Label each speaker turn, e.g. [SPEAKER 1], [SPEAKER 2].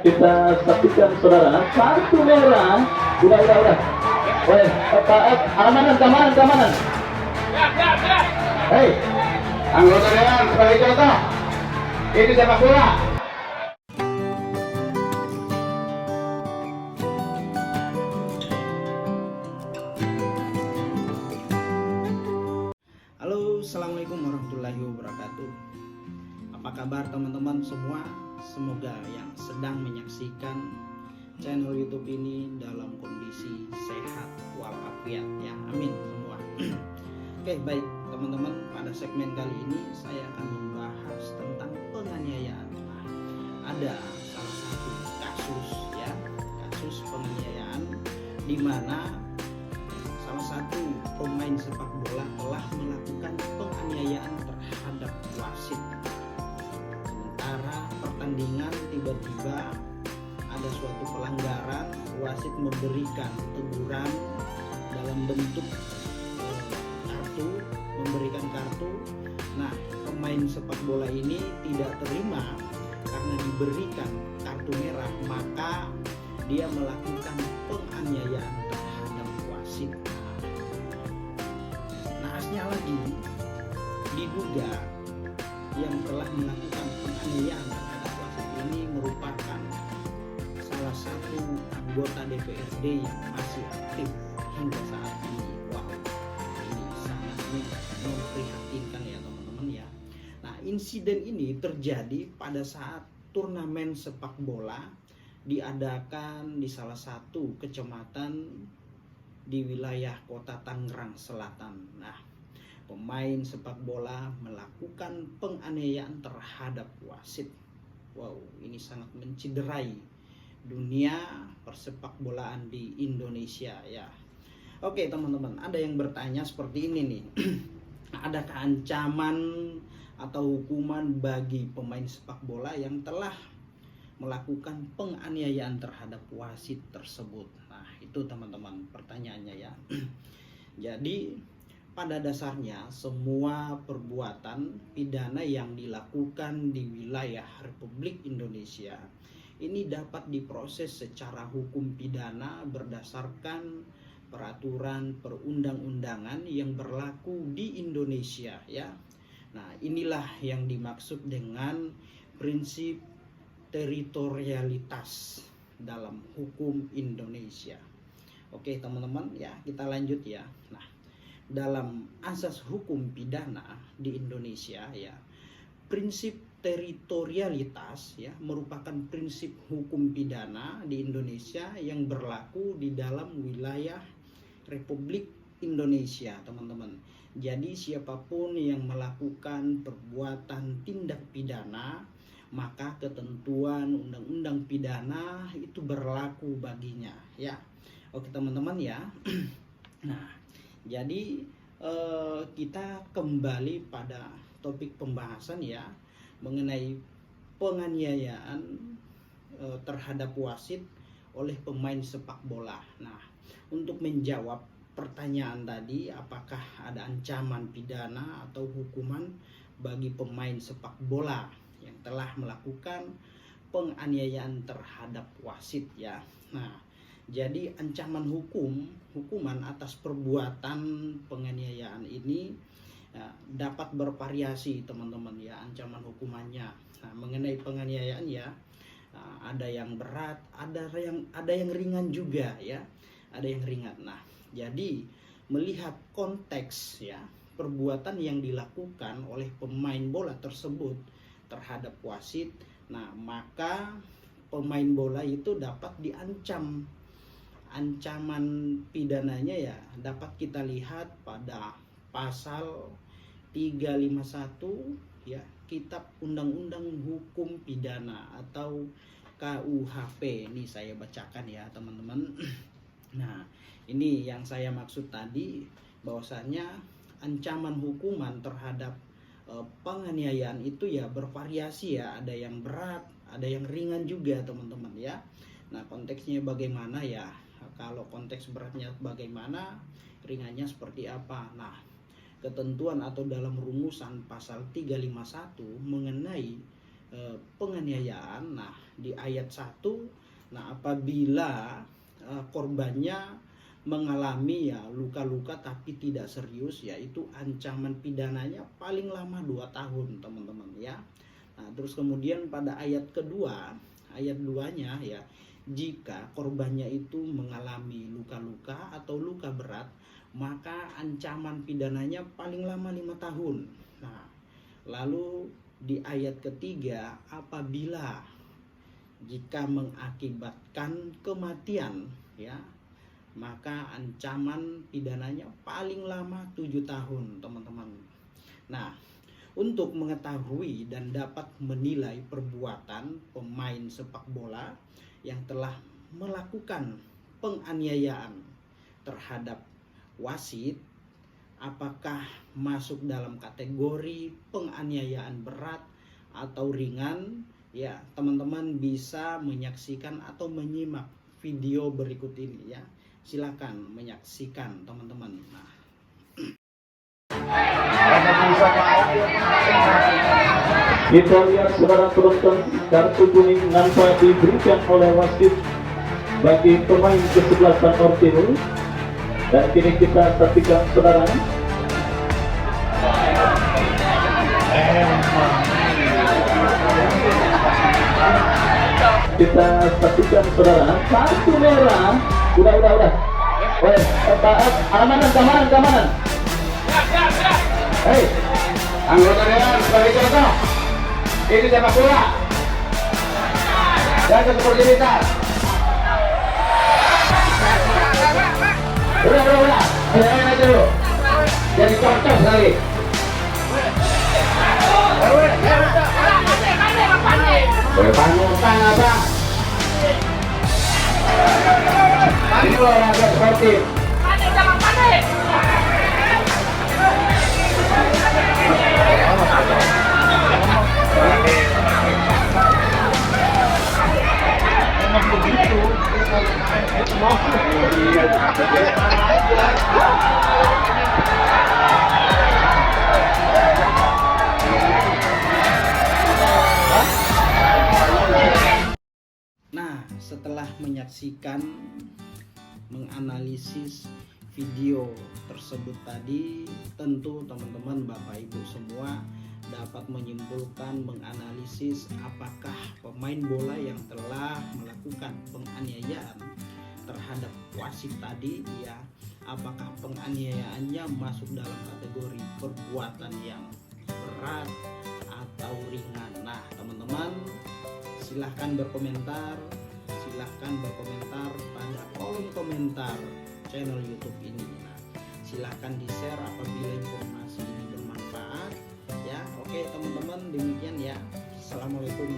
[SPEAKER 1] Kita saksikan saudara, kartu merah. Udah. Woi, keamanan. Hei, anggota dewan sebagai contoh. Ini sepak bola.
[SPEAKER 2] Halo, assalamualaikum warahmatullahi wabarakatuh. Apa kabar teman-teman semua? Semoga yang sedang menyaksikan channel YouTube ini dalam kondisi sehat walafiat ya, amin semua. Oke, baik teman-teman, pada segmen kali ini saya akan membahas tentang penganiayaan. Nah, ada salah satu kasus penganiayaan di mana salah satu pemain sepak bola telah melakukan penganiayaan terhadap wasit. Sementara pertandingan tiba-tiba ada suatu pelanggaran, wasit memberikan teguran dalam bentuk kartu. Nah, pemain sepak bola ini tidak terima karena diberikan kartu merah, maka dia melakukan penganiayaan terhadap wasit. Naasnya lagi, diduga yang telah melakukan penganiayaan terhadap wasit ini merupakan salah satu anggota DPRD yang masih aktif hingga saat ini. Wow, ini sangat memprihatinkan ya teman-teman ya. Nah, insiden ini terjadi pada saat turnamen sepak bola diadakan di salah satu kecamatan di wilayah kota Tangerang Selatan. Nah, pemain sepak bola melakukan penganiayaan terhadap wasit. Wow, ini sangat menciderai dunia persepak bolaan di Indonesia ya. Oke teman-teman, ada yang bertanya seperti ini nih. Adakah ancaman atau hukuman bagi pemain sepak bola yang telah melakukan penganiayaan terhadap wasit tersebut? Nah, itu teman-teman pertanyaannya ya. Jadi pada dasarnya semua perbuatan pidana yang dilakukan di wilayah Republik Indonesia ini dapat diproses secara hukum pidana berdasarkan peraturan perundang-undangan yang berlaku di Indonesia ya. Nah, inilah yang dimaksud dengan prinsip teritorialitas dalam hukum Indonesia. Oke teman-teman ya, kita lanjut ya. Nah, dalam asas hukum pidana di Indonesia ya, prinsip teritorialitas ya merupakan prinsip hukum pidana di Indonesia yang berlaku di dalam wilayah Republik Indonesia, teman-teman. Jadi siapapun yang melakukan perbuatan tindak pidana, maka ketentuan undang-undang pidana itu berlaku baginya ya. Oke teman-teman ya. Nah, jadi kita kembali pada topik pembahasan ya mengenai penganiayaan terhadap wasit oleh pemain sepak bola. Nah, untuk menjawab pertanyaan tadi, apakah ada ancaman pidana atau hukuman bagi pemain sepak bola yang telah melakukan penganiayaan terhadap wasit ya. Nah, jadi ancaman hukuman atas perbuatan penganiayaan ini ya, dapat bervariasi teman-teman ya ancaman hukumannya. Nah, mengenai penganiayaan ya, ada yang berat, ada yang ringan juga ya, ada yang ringan. Nah, jadi melihat konteks ya perbuatan yang dilakukan oleh pemain bola tersebut terhadap wasit, nah maka pemain bola itu dapat diancam. Ancaman pidananya ya dapat kita lihat pada pasal 351 ya Kitab Undang-Undang Hukum Pidana atau KUHP. Ini saya bacakan ya teman-teman. Nah, ini yang saya maksud tadi, bahwasanya ancaman hukuman terhadap penganiayaan itu ya bervariasi ya, ada yang berat, ada yang ringan juga teman-teman ya. Nah, konteksnya bagaimana ya? Kalau konteks beratnya bagaimana, ringannya seperti apa? Nah, ketentuan atau dalam rumusan pasal 351 mengenai penganiayaan. Nah, di ayat 1, nah apabila korbannya mengalami ya luka-luka tapi tidak serius, yaitu ancaman pidananya paling lama 2 tahun, teman-teman ya. Nah, terus kemudian pada ayat kedua, ayat 2-nya ya, jika korbannya itu mengalami luka-luka atau luka berat, maka ancaman pidananya paling lama 5 tahun. Nah, lalu di ayat ketiga, apabila jika mengakibatkan kematian ya, maka ancaman pidananya paling lama 7 tahun, teman-teman. Nah, untuk mengetahui dan dapat menilai perbuatan pemain sepak bola yang telah melakukan penganiayaan terhadap wasit, apakah masuk dalam kategori penganiayaan berat atau ringan, ya teman-teman bisa menyaksikan atau menyimak video berikut ini ya. Silakan menyaksikan, teman-teman. Nah,
[SPEAKER 3] kita lihat saudara penonton, kartu kuning nampak diberikan oleh wasit bagi pemain kesebelasan Ortimul. Dan kini kita saksikan saudara, kita saksikan saudara, kartu merah. Udah. Woi, keamanan.
[SPEAKER 1] Hei, anggota dewan sebagai contoh, ini sepak bola, jaga sportivitas. Udah, jalan aja dulu, jadi contoh sekali. Berpanutan apa? Ini olahraga sportif.
[SPEAKER 2] Nah, setelah menyaksikan, menganalisis video tersebut tadi, tentu teman-teman Bapak Ibu semua dapat menyimpulkan, menganalisis apakah pemain bola yang telah melakukan penganiayaan terhadap wasit tadi ya, apakah penganiayaannya masuk dalam kategori perbuatan yang berat atau ringan. Nah, teman-teman silahkan berkomentar pada kolom komentar channel YouTube ini. Nah, silahkan di-share apabila informasi ini bermanfaat ya. Oke teman-teman, demikian ya. Assalamualaikum